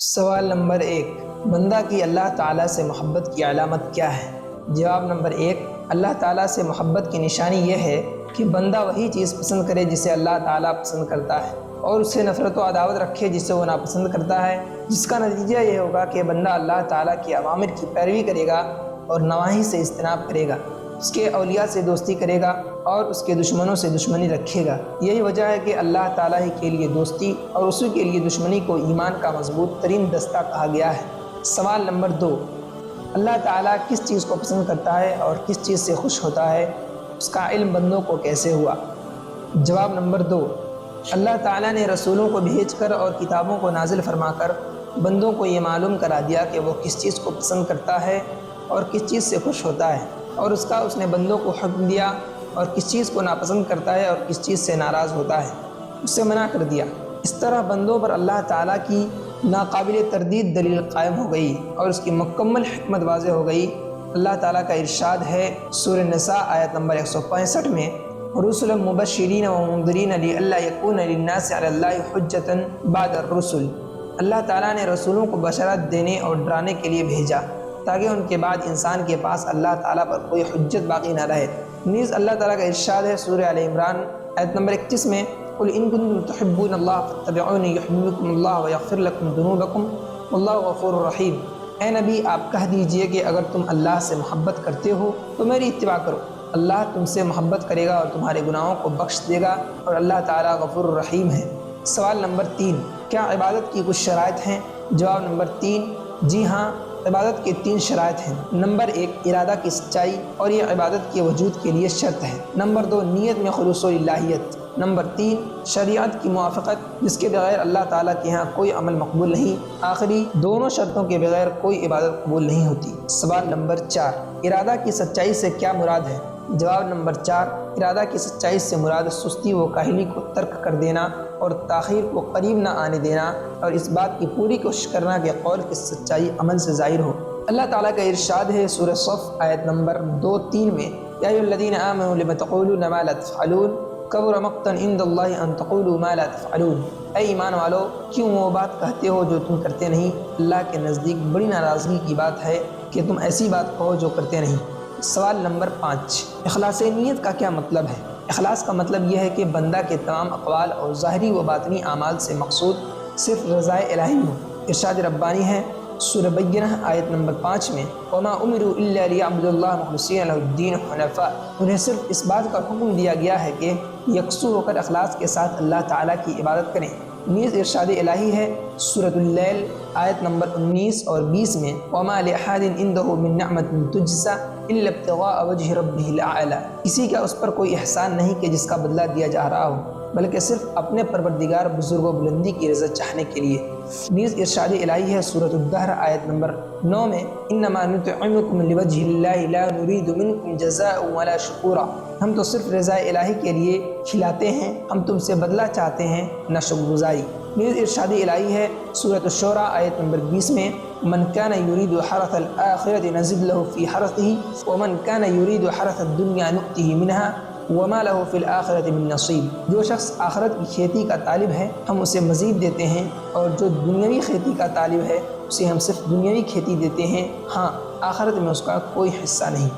سوال نمبر 1، بندہ کی اللہ تعالیٰ سے محبت کی علامت کیا ہے؟ جواب نمبر 1، اللہ تعالیٰ سے محبت کی نشانی یہ ہے کہ بندہ وہی چیز پسند کرے جسے اللہ تعالیٰ پسند کرتا ہے، اور اس سے نفرت و عداوت رکھے جسے وہ ناپسند کرتا ہے، جس کا نتیجہ یہ ہوگا کہ بندہ اللہ تعالیٰ کی اوامر کی پیروی کرے گا اور نواہی سے اجتناب کرے گا، اس کے اولیاء سے دوستی کرے گا اور اس کے دشمنوں سے دشمنی رکھے گا۔ یہی وجہ ہے کہ اللہ تعالیٰ ہی کے لیے دوستی اور اسی کے لیے دشمنی کو ایمان کا مضبوط ترین دستہ کہا گیا ہے۔ سوال نمبر 2، اللہ تعالیٰ کس چیز کو پسند کرتا ہے اور کس چیز سے خوش ہوتا ہے، اس کا علم بندوں کو کیسے ہوا؟ جواب نمبر 2، اللہ تعالیٰ نے رسولوں کو بھیج کر اور کتابوں کو نازل فرما کر بندوں کو یہ معلوم کرا دیا کہ وہ کس چیز کو پسند کرتا ہے اور کس چیز سے خوش ہوتا ہے، اور اس نے بندوں کو حکم دیا اور کس چیز کو ناپسند کرتا ہے اور کس چیز سے ناراض ہوتا ہے، اس سے منع کر دیا۔ اس طرح بندوں پر اللہ تعالیٰ کی ناقابل تردید دلیل قائم ہو گئی اور اس کی مکمل حکمت واضح ہو گئی۔ اللہ تعالیٰ کا ارشاد ہے سورہ نساء آیت نمبر 165 میں، رسلا مبشرین ومنذرین لئلا یکون للناس علی اللہ حجۃ بعد الرسل۔ اللہ تعالیٰ نے رسولوں کو بشارت دینے اور ڈرانے کے لیے بھیجا تاکہ ان کے بعد انسان کے پاس اللہ تعالیٰ پر کوئی حجت باقی نہ رہے۔ نیز اللہ تعالیٰ کا ارشاد ہے سورہ آل عمران آیت نمبر 31 میں، قل ان کنتم تحبون اللہ فاتبعونی یحببکم اللہ ویغفر لکم ذنوبکم واللہ غفور رحیم۔ اے نبی، آپ کہہ دیجئے کہ اگر تم اللہ سے محبت کرتے ہو تو میری اتباع کرو، اللہ تم سے محبت کرے گا اور تمہارے گناہوں کو بخش دے گا، اور اللہ تعالیٰ غفور الرحیم ہے۔ سوال نمبر 3، کیا عبادت کی کچھ شرائط ہیں؟ جواب نمبر 3، جی ہاں، عبادت کے 3 شرائط ہیں۔ نمبر 1، ارادہ کی سچائی، اور یہ عبادت کے وجود کے لیے شرط ہے۔ نمبر 2، نیت میں خلوص و للہیت۔ نمبر 3، شریعت کی موافقت، جس کے بغیر اللہ تعالیٰ کے ہاں کوئی عمل مقبول نہیں۔ آخری دونوں شرطوں کے بغیر کوئی عبادت قبول نہیں ہوتی۔ سوال نمبر 4، ارادہ کی سچائی سے کیا مراد ہے؟ جواب نمبر 4، ارادہ کی سچائی سے مراد سستی و کاہلی کو ترک کر دینا اور تاخیر کو قریب نہ آنے دینا، اور اس بات کی پوری کوشش کرنا کہ قول کی سچائی عمل سے ظاہر ہو۔ اللہ تعالیٰ کا ارشاد ہے سورہ صف آیت نمبر 2-3 میں، یا ایھا الذین آمنوا لم تقولون ما لا تفعلون کبر مقتا عند اللہ ان تقولوا ما لا تفعلون۔ اے ایمان والو، کیوں وہ بات کہتے ہو جو تم کرتے نہیں؟ اللہ کے نزدیک بڑی ناراضگی کی بات ہے کہ تم ایسی بات کہو جو کرتے نہیں۔ سوال نمبر 5، اخلاص نیت کا کیا مطلب ہے؟ اخلاص کا مطلب یہ ہے کہ بندہ کے تمام اقوال اور ظاہری و باطنی اعمال سے مقصود صرف رضائے الہی ہو۔ ارشاد ربانی ہے سورہ بینہ آیت نمبر 5 میں، وما امروا الا لیعبدوا اللہ مخلصین لہ الدین حنفاء۔ انہیں صرف اس بات کا حکم دیا گیا ہے کہ یکسو ہو کر اخلاص کے ساتھ اللہ تعالیٰ کی عبادت کریں۔ نیز ارشاد الہی ہے سورۃ اللیل آیت نمبر 19 اور 20 میں، وما لأحد عنده من نعمت تجزی الا ابتغاء وجہ ربہ الاعلی۔ کسی کا اس پر کوئی احسان نہیں کہ جس کا بدلہ دیا جا رہا ہو، بلکہ صرف اپنے پروردگار بزرگ و بلندی کی رضا چاہنے کے لیے۔ نیز ارشاد الہی ہے سورۃ الدہر آیت نمبر 9 میں، انما نطعمکم لوجہ اللہ لا نرید منکم جزاء ولا شکورا۔ ہم تو صرف رضا الہی کے لیے کھلاتے ہیں، ہم تم سے بدلہ چاہتے ہیں نہ شکر گزاری۔ نیز ارشاد الہی ہے سورۃ الشعراء آیت نمبر 20 میں، من کان یرید حرث الآخرۃ نزد له فی حرثہ ومن کان یرید حرث الدنیا نؤتہ منہا وما له فی الآخرۃ من نصیب۔ جو شخص آخرت کی کھیتی کا طالب ہے ہم اسے مزید دیتے ہیں، اور جو دنیاوی کھیتی کا طالب ہے اسے ہم صرف دنیاوی کھیتی دیتے ہیں، ہاں آخرت میں اس کا کوئی حصہ نہیں۔